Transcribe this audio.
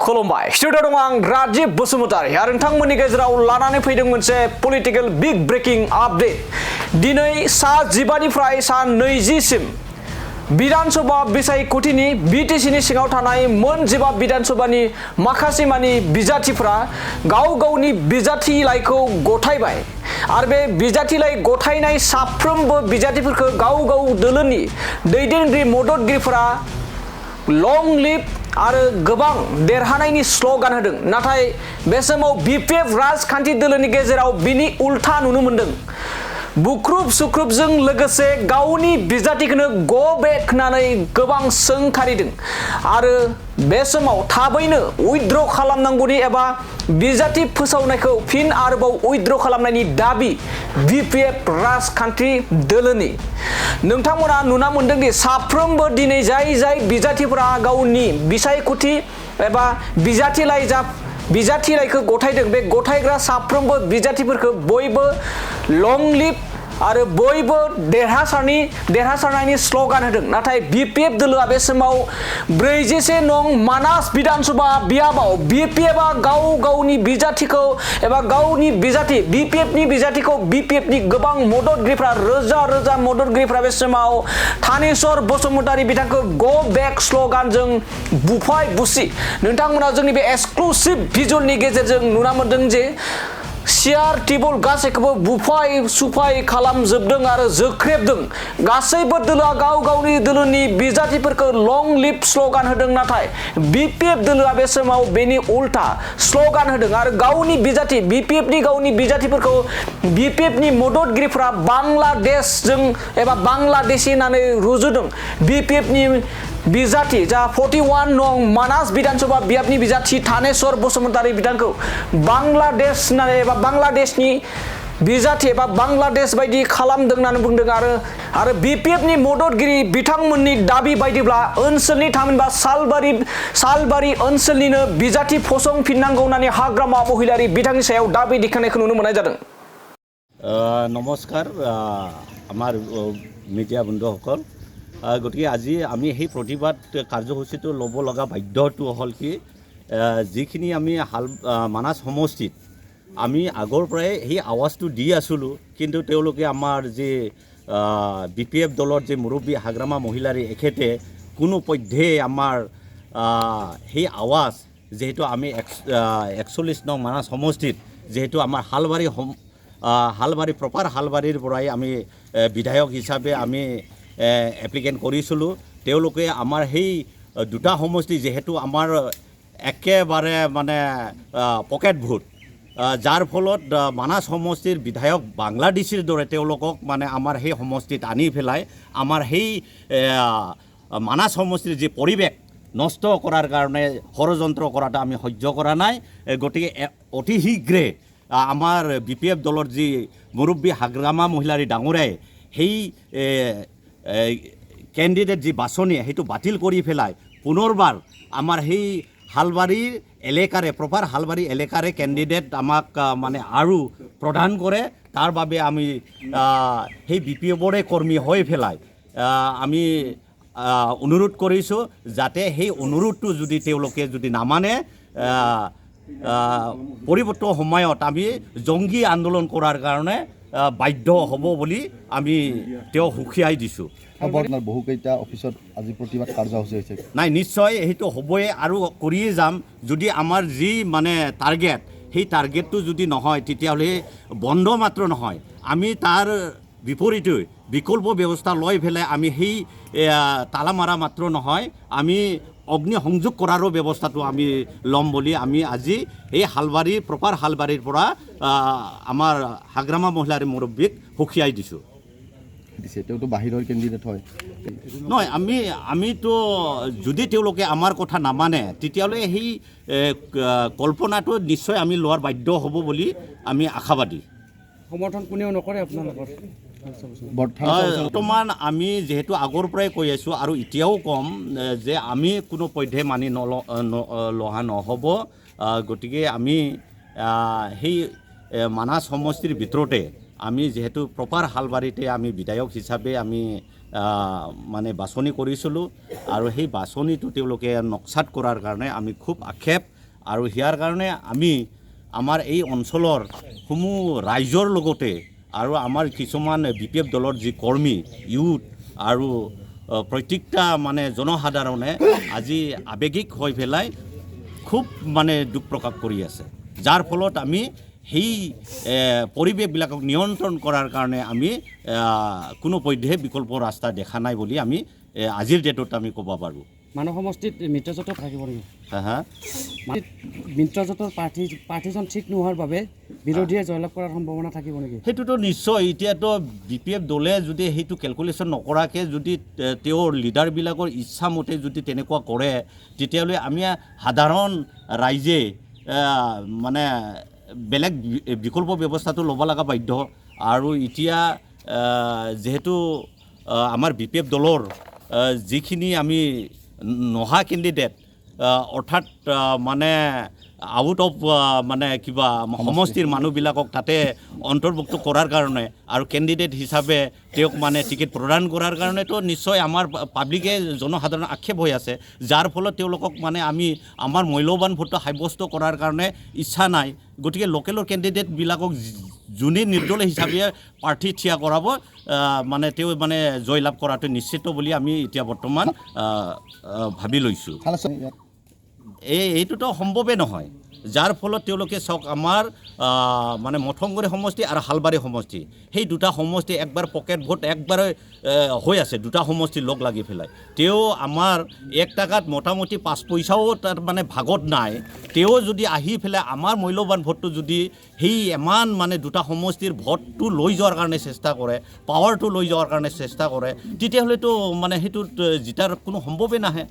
खुलुमबाय स्टुडिअ दं आं राजीव बसुमतारी आरो नोंथांमोननि गेजेराव लानानै फैदों मोनसे पलिटिकल बिग ब्रेकिं आपडेट दिनै सा 15 निफ्राय सा 20 सिम विधानसभा बिसायख'थिनि बिटिसिनि सिङाव थानाय मोन 15 विधानसभानि माखासे मानि बिजाथिफ्रा गाव गावनि बिजाथिलाइखौ गथायबाय आरो बे बिजाथिलाइ गथायनाय साफ्रोमबो बिजाथिफोरखौ गाव गाव दोलोनि दैदेनगिरि मददगिरिफोरा लं लिभ आरो गोबां देरहानायनि स्लोगान होदों नाथाय बे समाव बीपीएफ राजखान्थि दोलोनि गेजेराव बिनि उल्था नुनो मोनदों बुख्रुब सुख्रुबजों लोगोसे गावनि बिजाथिखौनो गो बेक होननानै गोबां सोंखारिदों आरो बे समाव थाबैनो उइथड्र खालामनांगौनि एबा बिजाथि फोसावनायखौ फिन आरोबाव उइथड्र खालामनायनि दाबि बीपीएफ राजखान्थि दोलोनि नोंथांमोना नुना मोनदों दि साफ्रोमबो दिनै जाय बिजाथिफोरा गावनि बिसायख'थि एबा बिजाथिलाइखौ गथायदों बे गथायग्रा साफ्रोमबो बिजाथिफोरखौ बयबो लं लिभ आरो बयबो देरहासारनायनि स्लोगान होदों नाथाय बीपीएफ दोलोआ बे समाव 41 नं मानास विधानसभा बियाबाव बीपीएफआ गाव गावनि बिजाथिखौ एबा गावनि बिजाथि बीपीएफनि बिजाथिखौ बीपीएफनि गोबां मददगिरिफ्रा रोजा मददगिरिफ्रा बे समाव थानेश्वर बसुमतारी बिथांखौ गो बेक स्लोगानजों बुफाय बुसि नोंथांमोना जोंनि बे एक्सक्लुसिव भिजुअलनि गेजेरजों नुना मोनदों जे सियार टेबल गासैखौबो बुफाय सुफाय खालामजोबदों आरो जोख्रेबदों गासैबो दोलोआ गाव गावनि दोलोनि बिजाथिफोरखौ लं लिभ स्लोगान होदों नाथाय बीपीएफ दोलोआ बे समाव बेनि उल्टा स्लोगान होदों आरो गावनि बिजाथि बीपीएफनि गावनि बिजाथिफोरखौ बीपीएफनि मददगिरिफ्रा बांलादेशजों एबा बांलादेशी होननानै रुजुदों बीपीएफनि बिजाथि जा 41 नं मानास विधानसभा बियाबनि बिजाथि थानेश्वर बसुमतारी बिथांखौ बांलादेश होननानै एबा बांलादेशनि बिजाथि एबा बांलादेश बायदि खालामदों होननानै बुंदों आरो बीपीएफनि मददगिरि बिथांमोननि दाबि बायदिब्ला ओनसोलनि थामहिनबा सालबारि ओनसोलनिनो बिजाथि फसंफिननांगौ होननानै हाग्रामा महिलारि बिथांनि सायाव दाबि दिखांनायखौ नुनो मोननाय जादों नमस्कार आमार मिडिया बন্ধुসকল गति आज आम प्रतिबाद कार्यसूची लब लगा बाध्यता हल कि जिखिनि आमी मानास समष्टित आमी आगर प्राय आवाज तो दी आसलो किन्तु तेलोके आमार जे बीपीएफ दलर जे मुरब्बी हाग्रामा महिलारी एखेते कोनो पद्धे आमार आवाज जेहेतु आमी 41 नं मानास समष्टित जेहेतु आमार हालबारी प्रपार हालबारीर पराय आमी विधायक हिसाबे आमी एप्लिकेन्ट करिছিলোঁ তেওঁলোকে আমাৰ সেই দুটা সমষ্টি যেহেতু আমাৰ একেবাৰে মানে পকেট ভোট যাৰ ফলত মানাস সমষ্টিৰ বিধায়ক বাংলাদেশীৰ দৰে তেওঁলোকক মানে আমাৰ সেই সমষ্টিত আনি পেলাই আমাৰ সেই মানাস সমষ্টিৰ যি পৰিৱেশ নষ্ট কৰাৰ কাৰণে ষড়যন্ত্ৰ কৰাটো আমি সহ্য কৰা নাই গতিকে অতি শীঘ্ৰে আমাৰ বিপিএফ দলৰ যি মুৰব্বী হাগ্ৰামা মহিলাৰী ডাঙৰীয়াই সেই কেণ্ডিডেট যি বাছনি সেইটো বাতিল কৰি পেলাই পুনৰবাৰ আমাৰ সেই হালবাৰীৰ এলেকাৰে প্ৰপাৰ হালবাৰী এলেকাৰে কেণ্ডিডেট আমাক মানে আৰু প্ৰদান কৰে তাৰ বাবে আমি সেই বিপিএফৰে কৰ্মী হৈ পেলাই আমি অনুৰোধ কৰিছোঁ যাতে সেই অনুৰোধটো যদি তেওঁলোকে যদি নামানে পৰিৱৰ্তন সময়ত আমি জংগী আন্দোলন কৰাৰ কাৰণে বাধ্য হ'ব বুলি আমি তেওঁ হুঁকিয়াই দিছোঁ বহুকেইটা অফিসত আজি প্ৰতিবাদ কাৰ্যসূচী হৈছে নাই নিশ্চয় সেইটো হ'বই আৰু কৰিয়ে যাম যদি আমাৰ যি মানে টাৰ্গেট সেই টাৰ্গেটটো যদি নহয় তেতিয়াহ'লে বন্ধ মাত্ৰ নহয় আমি তাৰ বিপৰীতে বিকল্প ব্যৱস্থা লৈ পেলাই আমি সেই তালা মাৰা মাত্ৰ নহয় আমি অগ্নি সংযোগ কৰাৰো ব্যৱস্থাটো আমি ল'ম বুলি আমি আজি এই হালবাৰী প্ৰপাৰ হালবাৰীৰ পৰা আমাৰ হাগ্ৰামা মহিলাৰ মুৰব্বীক হুঁকিয়াই দিছোঁ তেওঁতো বাহিৰৰ কেণ্ডিডেট হয় নহয় আমিতো যদি তেওঁলোকে আমাৰ কথা নামানে তেতিয়াহ'লে সেই কল্পনাটো নিশ্চয় আমি লোৱাৰ বাধ্য হ'ব বুলি আমি আশাবাদী সমৰ্থন কোনেও নকৰে আপোনালোকৰ বৰ্তমান আমি যেহেতু আগৰ পৰাই কৈ আছোঁ আৰু এতিয়াও কম যে আমি কোনো পধ্যে মানি লোৱা নহ'ব গতিকে আমি সেই মানাস সমষ্টিৰ ভিতৰতে আমি যেহেতু প্ৰপাৰ হালবাৰীতে আমি বিধায়ক হিচাপে আমি মানে বাছনি কৰিছিলোঁ আৰু সেই বাছনিটো তেওঁলোকে নক্সাত কৰাৰ কাৰণে আমি খুব আক্ষেপ আৰু ইয়াৰ কাৰণে আমি আমাৰ এই অঞ্চলৰ সমূহ ৰাইজৰ লগতে আৰু আমাৰ কিছুমান BPF দলৰ যি কৰ্মী ইউথ আৰু প্ৰত্যেকটা মানে জনসাধাৰণে আজি আৱেগিক হৈ পেলাই খুব মানে দুখ প্ৰকাশ কৰি আছে, যাৰ ফলত আমি সেই পৰিৱেশবিলাকক নিয়ন্ত্ৰণ কৰাৰ কাৰণে আমি কোনো পধ্যে বিকল্প ৰাস্তা দেখা নাই বুলি আমি আজিৰ ডেটত আমি ক'ব পাৰোঁ। মানৱ সমষ্টিত মিত্ৰজোঁটত থাকিব নেকি? হা মিত্ৰজোঁটৰ প্ৰাৰ্থীজন ঠিক নোহোৱাৰ বাবে বিৰোধীয়ে জয়লাভ কৰাৰ সম্ভাৱনা থাকিব নেকি? সেইটোতো নিশ্চয়। এতিয়াতো BPF দলে যদি সেইটো কেলকুলেশ্যন নকৰাকৈ যদি তেওঁৰ লিডাৰবিলাকৰ ইচ্ছামতে যদি তেনেকুৱা কৰে, তেতিয়াহ'লে আমি সাধাৰণ ৰাইজে মানে বেলেগ বিকল্প ব্যৱস্থাটো ল'ব লগা বাধ্য। আৰু এতিয়া যিহেতু আমাৰ BPF দলৰ যিখিনি আমি নহা কেণ্ডিডেট অৰ্থাৎ মানে আউট অফ মানে কিবা সমষ্টিৰ মানুহবিলাকক তাতে অন্তৰ্ভুক্ত কৰাৰ কাৰণে আৰু কেণ্ডিডেট হিচাপে তেওঁক মানে টিকেট প্ৰদান কৰাৰ কাৰণেতো নিশ্চয় আমাৰ পাব্লিকে জনসাধাৰণ আক্ষেপ হৈ আছে, যাৰ ফলত তেওঁলোকক মানে আমি আমাৰ মূল্যৱান ভোটটো সাব্যস্ত কৰাৰ কাৰণে ইচ্ছা নাই। গতিকে লোকেলৰ কেণ্ডিডেটবিলাকক যোনে নিৰ্দলীয় হিচাপে প্ৰাৰ্থী থিয় কৰাব মানে তেওঁ মানে জয়লাভ কৰাটো নিশ্চিত বুলি আমি এতিয়া বৰ্তমান ভাবি লৈছোঁ। এইটোতো সম্ভৱেই নহয়, যাৰ ফলত তেওঁলোকে চাওক আমাৰ মানে মঠংগৰি সমষ্টি আৰু হালবাৰী সমষ্টি, সেই দুটা সমষ্টি একবাৰ পকেট ভোট একবাৰে হৈ আছে, দুটা সমষ্টি লগ লাগি পেলাই। তেওঁ আমাৰ 1 টকাত মোটামুটি 5 পইচাও তাৰ মানে ভাগত নাই। তেওঁ যদি আহি পেলাই আমাৰ মূল্যৱান ভোটটো যদি সেই ইমান মানে দুটা সমষ্টিৰ ভোটটো লৈ যোৱাৰ কাৰণে চেষ্টা কৰে, পাৱাৰটো লৈ যোৱাৰ কাৰণে চেষ্টা কৰে, তেতিয়াহ'লেতো মানে সেইটোত জিতাৰ কোনো সম্ভৱেই নাহে।